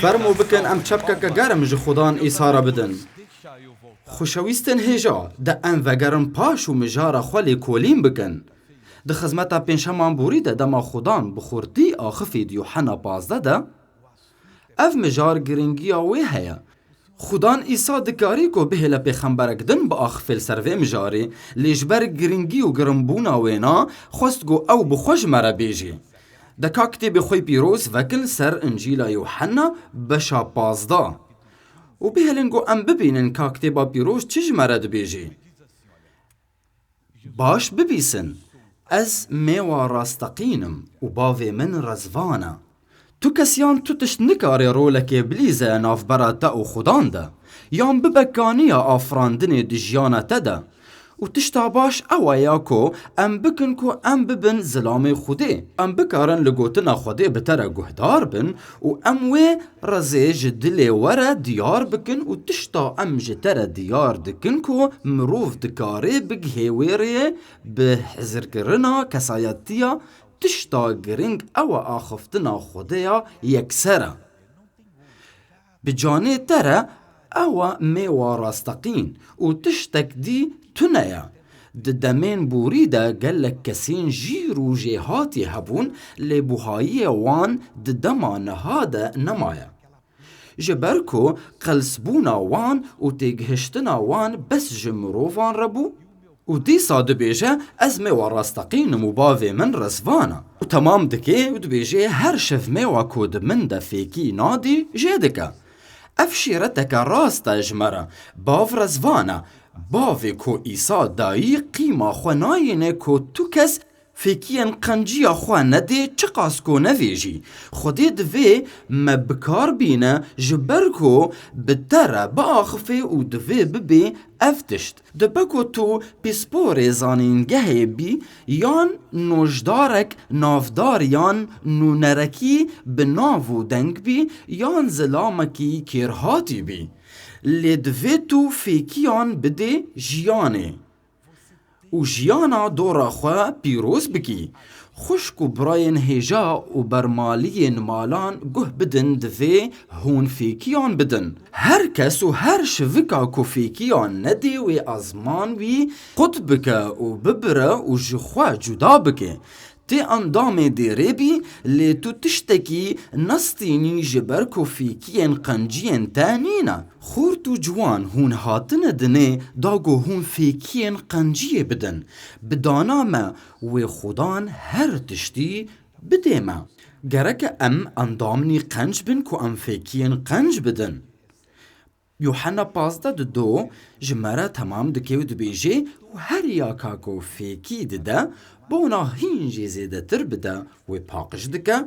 فرمو بکن ام چپکه که گرم جه خودان ایسا بدن خوشویستن هجا ده ام وگرم پاش و مجار خوالی کولیم بکن ده خزمتا پینشمان بوریده ده ما خودان بخورتی آخفید یوحنا 15 ده اف مجار گرنگی آوی هیا خودان ایسا دکاری کو بهلا پیغمبرک دن با آخفل سروی مجاری لیجبر گرنگی و گرمبونا وینا خواست گو او بخوش مرا بیجی دکا کتاب خوی پیروز وکل سر انجیل یوحنا بشا 15 و بهلنگو ام ببینن که کتاب پیروز چیج مرا بیجی باش ببیسن از میوا راستقینم و باوی من رزوانا تو کسیان تو تشت نکاری رولک ابلیزه ناف برا تا و خودان ده یان ببکانی آفراندن دجیانه ده و تشتا باش اوایا کو ام بکن کو ام ببن ظلام خوده ام بکارن لگوتنا خوده بتره گهدار بن و ام وی رزه جدلی وره دیار بکن و تشتا ام جتره دیار دکن کو مروف دکاره بگه ویره به حضر کرنا کسایتیا تشتا گرنگ او آخفتنا خوده یکسره بجانه تره او میوا راستقین و تشتک دی تنایا دمین بوریده گلک کسین جیر و جهاتی هبون لبوهایی وان دما نهاده نمایا جبرکو قلسبونا وان و تگهشتنا وان بس جمروفان ربو و دی ساده بیجه از میوا راستقین مباوی من رزوانا و تمام دکه و دبیجه هر شف میوا کود من ده فیکی نادی جیدکه افشیرتک راست جمره باو رزوانا باوی کو ایسا دایی قیما خواناینه کو تو کس فیکین قنجی خواه نده چقاس کو نویجی خودی دوی مبکار بینه جبرکو بتره با آخفه و دوی ببی افتشت دبکو تو پیسپور زانینگه بی یان نوشدارک نافدار یان نونرکی بناو دنگ بی یان زلامکی کرهاتی بی لدوی تو فیکیان بده جیانه و جیانا دورا خواه پیروز بکی خوشکو براین هجا و برمالین مالان گه بدن دوی هون فیکیان بدن هر کس و هر شوکا کو فیکیان ندی و ازمان وی خود بکه و ببره و جخواه جدا بکه تی اندام دیره بی لی تو تشتکی نستینی جبر کو فیکین قنجین تانینا خور تو جوان هون هاتن دنه داگو هون فیکین قنجیه بدن بدانا ما و خودان هر تشتی بده ما گرک ام اندامنی قنج بن کو ام فیکین قنج بدن یوحنا 15:2 جمره تمام دکه و دبیجه و هر یاکا کو فیکی دده بونا هینجی زیده تر بده و پاقش دکه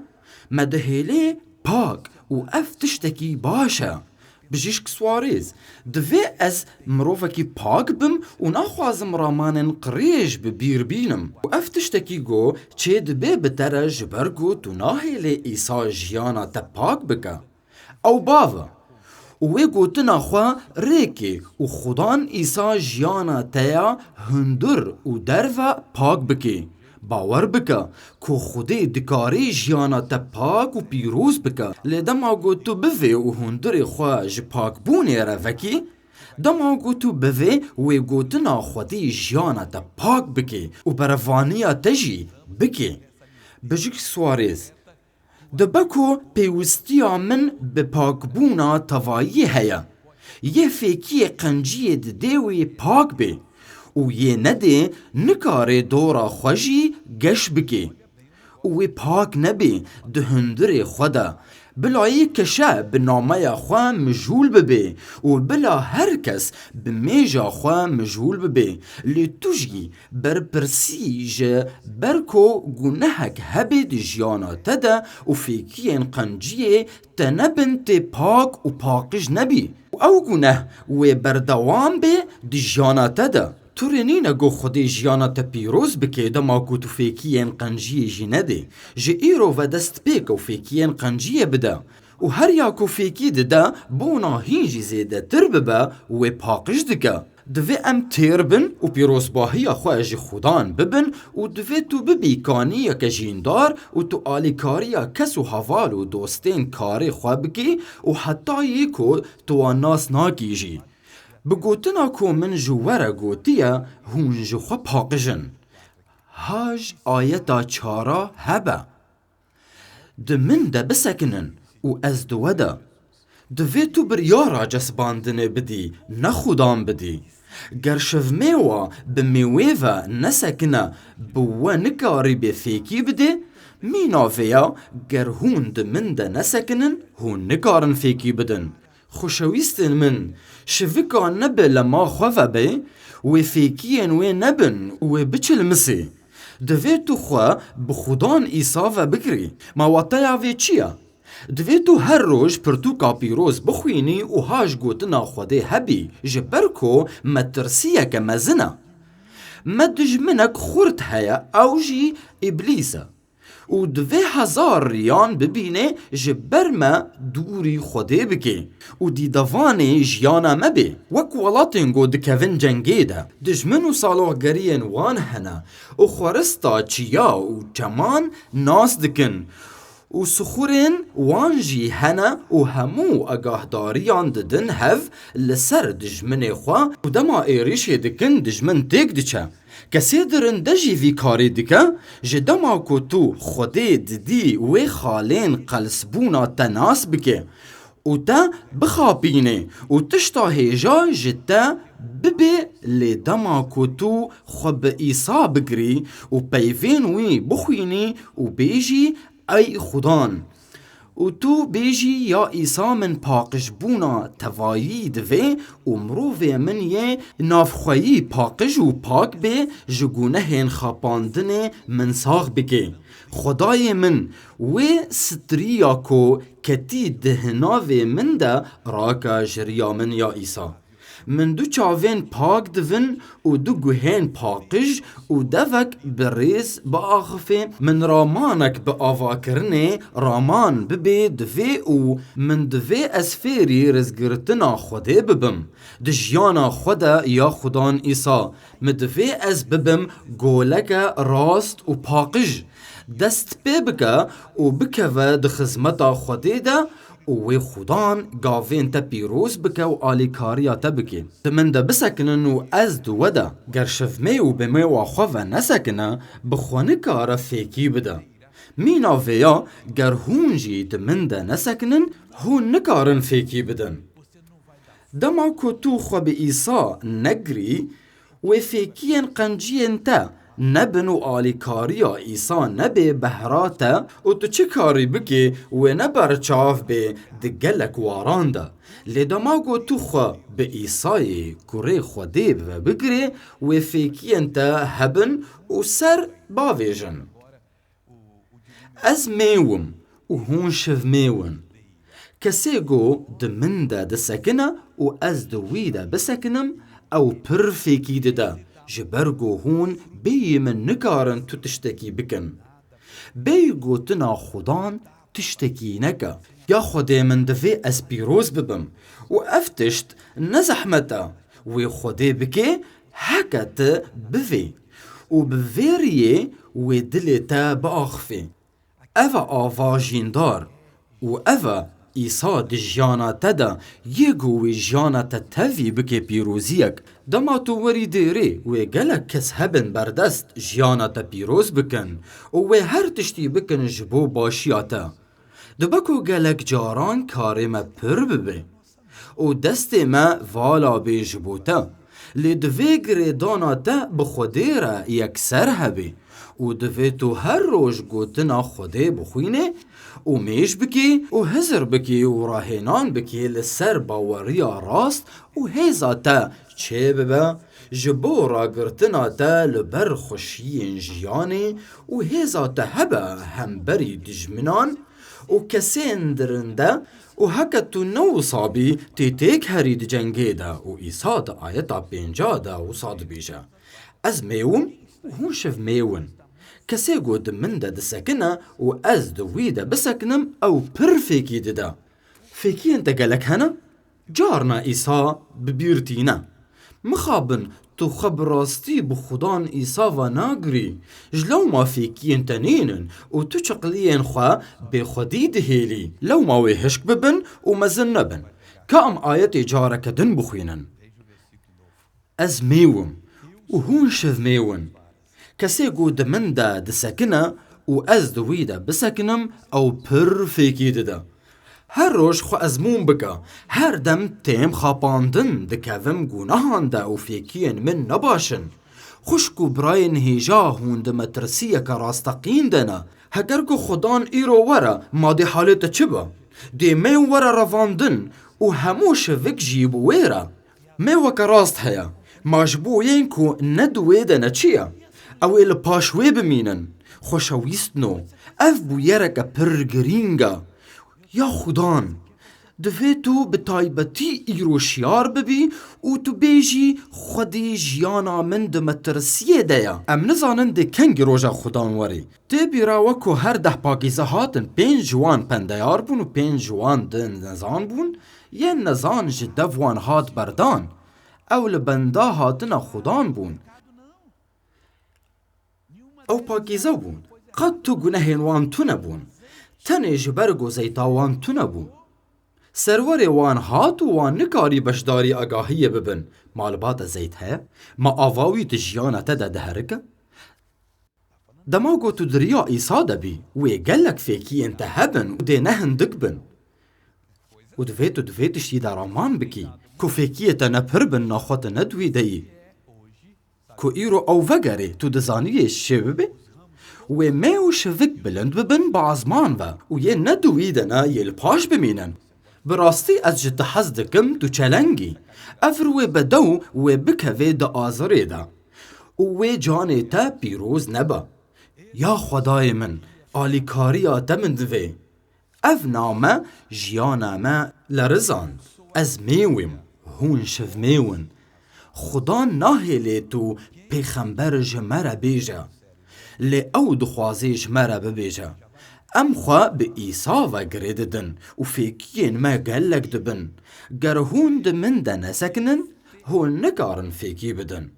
مدهیله پاک و افتشتکی باشه بجیشک سواریز دوی از مروفکی پاک بم و نخوازم رامانن قریش ببیر بینم و افتشتکی گو چه دبی بتره جبرگو تو ناهیله ایسا جیانا تا پاک بکه او باوه وی گوتنا خواه ریکی و خودان ایسا جیانا تیا هندر و درو پاک بکی باور بکه که خودی دکاری جیانا تا پاک و پیروز بکه لیدما گوتو بوی و هندر خواه ج پاک بونی روکی دما گوتو بوی وی گوتنا خودی جیانا تا پاک بکی و بروانیا تجی بکی بجک سواریز دبکو پیوستیا من به پاکبونا توایی هیا یه فیکی قنجی دیوی پاک بی و یه نده نکاره دورا خوشی گش بکی و پاک نبی دهندر خدا بلایی کشه به نامه خواه مجهول ببی و بلا هر کس به میجا خواه مجهول ببی لی توشگی برپرسی جه برکو گناهک هبی دی جیانا تده و فیکین قنجیه تنبن تی پاک و پاکش نبی و او گناه و بردوام بی دی جیانا تده تورینی نگو خودی جیانا تا پیروز بکه دما کو تو فیکین قنجیه جی نده جه ایرو و دست پیک و فیکین قنجیه بده و هر یا کو فیکی ده بونا هینجی زیده تر ببه و پاقش دکه دوی ام تیر بن و پیروزباهی خواه جی خودان ببن و دوی تو ببیکانی که جیندار و تو آلیکاری کس و حوال و دوستین کاری خواه بکی و حتی یکو تو ناس ناکی جی. بگوتنا کو من جووره گوتیه هون جو خواه پاقجن. هاج آیتا چارا هبه. من ده بسکنن و از دوده. دوی تو بریارا جسباندنه بدی نخودان بدی. گر شفمیوه بمیویوه نسکنه بوه نکاری بفیکی بده میناویا گر هون ده من ده نسکنن هون نکارن فیکی بدن. خوشویستن من شفکا نبه لما خواه به و فیکین و نبن و بچل مسی. دوی تو خواه بخودان ایسا و بگری ما وطایا وی چیه؟ دوی تو هر روز پرتوکا پیروز بخوینی و هاش گوتنا خوده هبی جبرکو مترسیه که مزنه مدجمنک خورد هیا او جی ابلیسه و دوی 1000 ریان ببینه جبر ما دوری خوده بکی و دیدوانه جیانا مبی وک ولاتین گو دکوین جنگی ده دجمن و سالوه گرین وان هنه و خورستا چیا و چمان ناس دکن و سخورین وانجی هنه و همو اگاهداریان ددن هف لسر دجمن خوا و دما ایریش دکن دجمن تیک دچه کسی درن دجی وی کاری دکه جدما کو تو خوده ددی و خالین قلسبونا تناس بکه و تا بخابینه و تشتا هیجا جتا ببه لدما کو تو خوب ایسا بگری و پیوین وی بخوینی و بیجی ای خودان و تو بیجی یا ایسا من پاقش بونا توایی دوی و مرووی من یه نافخوایی پاقش و پاک به جگونه هین خاپاندن من ساغ بگه خدای من و ستریا کو کتی دهناوی من ده راکا جریا من یا ایسا من دو چاوین پاک دوین و دو گوهین پاقج و دوک بریز با آخفه من رامانک با آوا کرنه رامان ببی دوی و من دوی از فیری رزگرتنا خوده ببم دجیانا خوده یا خودان ایسا مدوی از ببم گولک راست و پاقج دست ببکه و بکوه دخزمتا خوده ده و خودان گاوین تا پیروز بکه و آلیکاریا تا بکه من ده بسکنن و از دو ده گر شفمه و بمه و خواه نسکنه بخوانه کارا فیکی بده مینا ویا گر هونجی ده من ده نسکنن هون نکارن فیکی بدن دما که تو خواه به ایسا نگری و فیکین قنجین تا نبن و آلیکاریا ایسا نبه بهراتا و تو چه کاری بکی و نبر چاف به دگلک وارانده لدماغو تو خوا به ایسای کره خوده و بگری و فیکی انتا هبن و سر باویجن از میوم و هون شف میون کسی گو دمنده دسکنه و از دویده بسکنم او پر فیکی ده جبرگو هون بی من نکارن تو تشتکی بکن بی گوتنا خودان تشتکی نکا یا خوده من دفی از پیروز ببم و افتشت نزحمتا و خوده بکی حکت بفی و بفیریه و دلتا باخفی اوه آوا جیندار و اوه ایسا دجیانا تدا یگوی جیانا تتوی بکی پیروزیک دما تو وری دیره و گلک کس هبن بردست جیانا تا پیروز بکن و هر تشتی بکن جبو باشیاتا دبکو گلک جاران کاری ما پر ببه و دست ما والا بی جبوتا لدوی گریدانا تا بخوده را یکسر هبه و دوی تو هر روز گوتنا خوده بخوینه و میش بکی و هزر بکی و راهنان بکی لسر باوریا راست و هیزا تا چه ببه جبو را گرتنا تا لبر خوشی جیانی و هیزا تا هبه همبری دجمنان و کسین درنده و هکتو نو صابی تیتیک هرید جنگی ده و ایسا دا آیتا 50 ده و صاد بیشه از میون و هون شف میون کسی گود من ده سکنه و از دوی ده بسکنم او پر فیکی ده فیکی انت گلک هنه جارنا ایسا ببیرتینه مخابن تو خب راستی بخودان ایسا و ناگری جلو ما فیکین تنینن و تو چقلین خواه به خودی دهیلی لو ما ویهشک ببن و مزن نبن که ام آیت جاره کدن بخوینن از میوم و هون شف میون کسی گود من دا دسکنه و از دوی دا بسکنم او پر فیکی ده هر روش خو ازمون بکه هر دم تیم خاپاندن دکوم گوناهان دا و فیکین من نباشن خوشکو برای نهیجا هون دا مترسیه که راستقین دنه هگر که خدان ایرو وره ما دی حالت چه با دی می وره رواندن و هموش وک جیب ویره می وکه راست هیا ماجبو ین کو ندوی دنه چیه او ایل پاشوی بمینن خوشویستنو اف بو یرکه پر گرینگه یا خدان دوی تو به تایبتی ایرو شیار ببی و تو بیجی خودی جیانا من ده مترسیه دیا ام نزانن ده کنگ روژا خدان وری ده بیرا وکو هر ده پاکیزه هاتن 5 جوان پندیار بون و 5 جوان ده نزان بون یه نزان جده وان هات بردان او لبنده هاتن خدان بون او پاکیزه بون قد تو گناهین وان تو نبون تنه جبرگو زیتا وان تو نبون سرور وان هات و وان نکاری بشداری اگاهی ببن مالبات زیت ہے ما آواوی تجیانا تدا دهرکه دماغو تو دریا ایسا دبی وی گلک فیکی انت هبن و دی نهن دکبن و دویتش یه رامان بکی کو فیکی تا نپر بن ناخوت ندوی دی کو ایرو او وگره تو دزانیه شبه و میو شوک بلند ببن بازمان و یه ندوی دنا یه الپاش بمینن براستی از جد حز دکم تو چلنگی افروی بدو و بکوی دا آزره دا و جانه تا پیروز نبا یا خدای من آلیکاری آتا من دوی اف نامه جیانامه لرزاند از میویم هون شف میون خدا ناهلی تو پیغمبر جمره بیجه لی او دخوازی جمره ببیجه ام خواه به ایسا و گریددن و فیکین ما گلک دبن گر هون ده من ده نسکنن هون نکارن فیکی بدن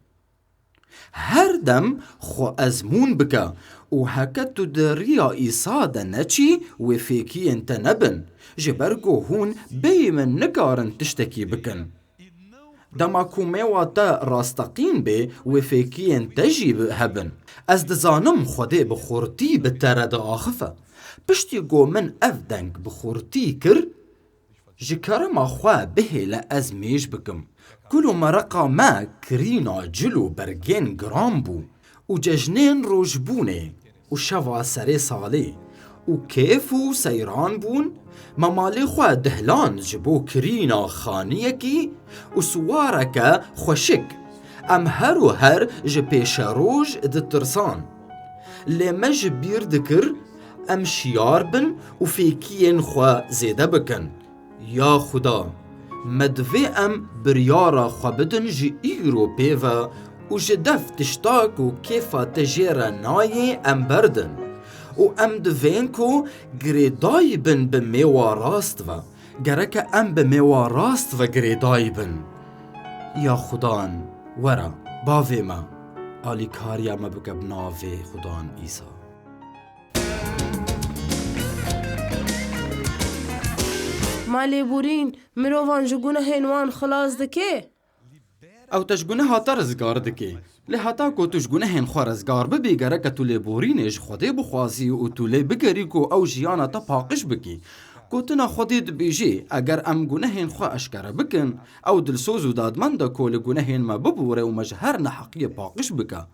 هر دم خو ازمون بکه و هکت تو ده ریا ایسا ده نچی و فیکین تا نبن جبرگو هون بی من نکارن تشتکی بکن دما کومیوا تا راستقین بی و فیکین تجیب هبن از دزانم خوده بخورتی بترد آخفه پشتی گو من اف دنگ بخورتی کر جکر ما خواه بهیل از میش بکم کلو مرقا ما کرینا جلو برگین گرام بو و ججنین روش بونه و شوا سری سالی و کیف و سیران بون ممالی خواه دهلان جبو کرینا خانیه کی و سوارکا خوشک ام هر و هر جپیش روش دترسان لیمج بیر دکر ام شیار بن و فیکین خواه زیده بکن یا خدا مدوی ام بریارا خواه بدن جی ایرو پیوه و جدف تشتاک و کیفا تجیر نای ام بردن و ام دوین کو گریدای بن به میوا راست و گرک ام به میوا راست و گریدای بن یا خدان ورا باوی ما آلی کاریا ما بکب ناوی خدان ایسا مالی بورین مروان جگونه هنوان خلاص دکه او تشگونه هاتا رزگار دکی لی هاتا کو تشگونه هن خوا رزگار ببی گره که تو لی بورینش خوده بخوازی و تو لی بگری کو او جیانا تا پاقش بکی کو تنا خوده دبیجی اگر ام گونه هن خوا اشکره بکن او دلسوز و دادمند کو لی گونه هن ما ببوره و مجهر نحقی پاقش بکا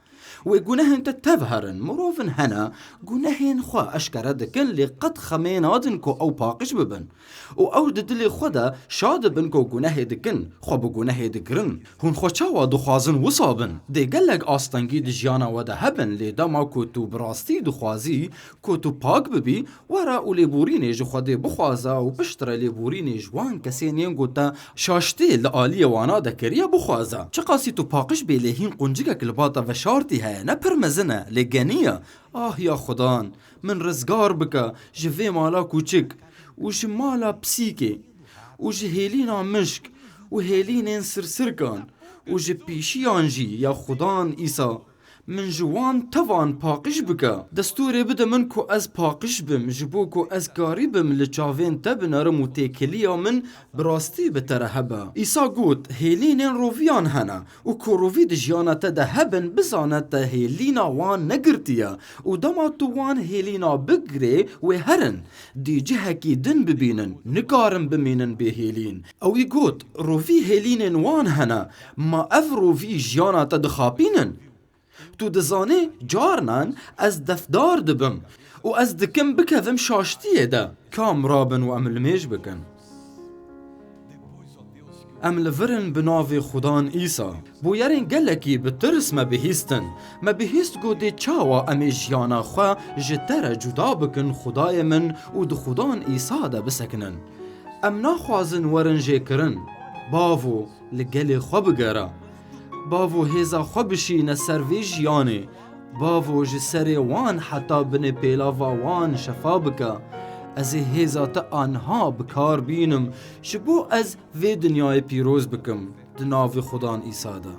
و گونه هن تتفهرن مروفن هنا گونه هن خوا اشکره دکن لی قد خمینادن کو او پاقش ببن و او دلی خدا شاد بن کو گونه دکن خو به گونه دگرن هون خو چاوا دخوازن وصابن دی گلگ آستنگی دی جیانا و ده هبن لی دما کو تو براستی دخوازی کو تو پاک ببی ورا او لی بورینه جو خود بخوازا و پشتر لی بورینه جوان کسی نیم گوتا شاشتی لآلی وانا دکریا بخوازا چه قاسی تو پاقش بی لیهین قنجگه کلباتا و شارتی های نپر مزنه لگنیه یا خدان من رزگار بکا جوی مالا کوچک و جمالا پسیکه و جهیلینا مشک و هیلینین سرسرکان و ji pîşiyan jî ya Xudan îsa min ji wan tevan paqij bike. Destûrê bide min ku ez paqij bim ji bo ku ez karî bim li çavên te binarim û têkiliya min bi rastî bi te re hebe. İsa got hêlînên roviyan hene û ku rovî di jiyana te de hebin bizane te hêlîna wan negirtiye û dema tu wan hêlîna bigirê wê herin. Dî cihekî din bibînin nikarin bimînin bê hêlîn. Ew î got rovî hêlînên wan hene ma ev rovî jiyana te dixapînin. Tu dizanê carinan ez defdar dibim û ez dikim bikevim şaştiyê de. Kam rabin û em li mêj bikin. Em li virin bi navê Xudan îsa. Bûyerên gelekî bi tirs me bihîstin. Me bihîst godê çawa em ê jiyana xwe ji te re cuda bikin Xudayê min û di Xudan îsa de bisekinin. Em naxwazin werin jêkirin. Bavo li gelê xwe bigere. Bavo hêza xwe bişîne ser vê jiyanê. Bavo ji serê wan heta binê pêlava wan şefa bike. Ez ê hêza te anha bikar bînim ji bo ez vê dinyayê pîroz bikim di navê Xudan îsa de.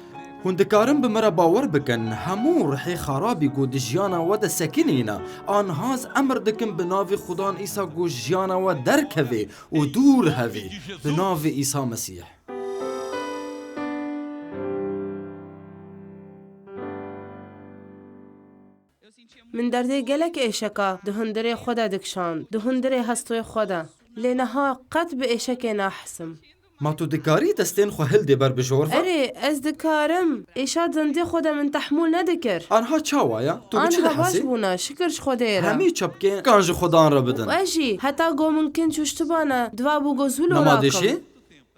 Hûn dikarin bi me re bawer bikin hemû rihê xarabî ku di jiyana we de sekinîne. Anhaz emr dikim bi navê Xudan îsa ku jiyana we derkeve û dûr hevê bi navê İsa Mesîh. من دردê gelek êşeka di hundirê xwe de dikşand, di hundirê hestoyê xwe de. Lê niha qet bi êşekê nahisim. Ma tu dikarî destên xwe hildê ber bijorve? Erê, ez dikarim. Êşa zindê xwe de min tehmûl nedikir. Anha çawa ya? Tu bi çi Anha baş dihesî? bûne, şikir ji Xwedê re. Hemî çepkên kan ji Xudan re bidin. Ez jî, heta got min kin çûştibane, diva bû got zûl Nema rakim. deşê?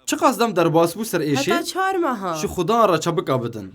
Çi qas dem derbas bû ser êşê? Heta 4 meha. Ji Xudan re çebika bidin.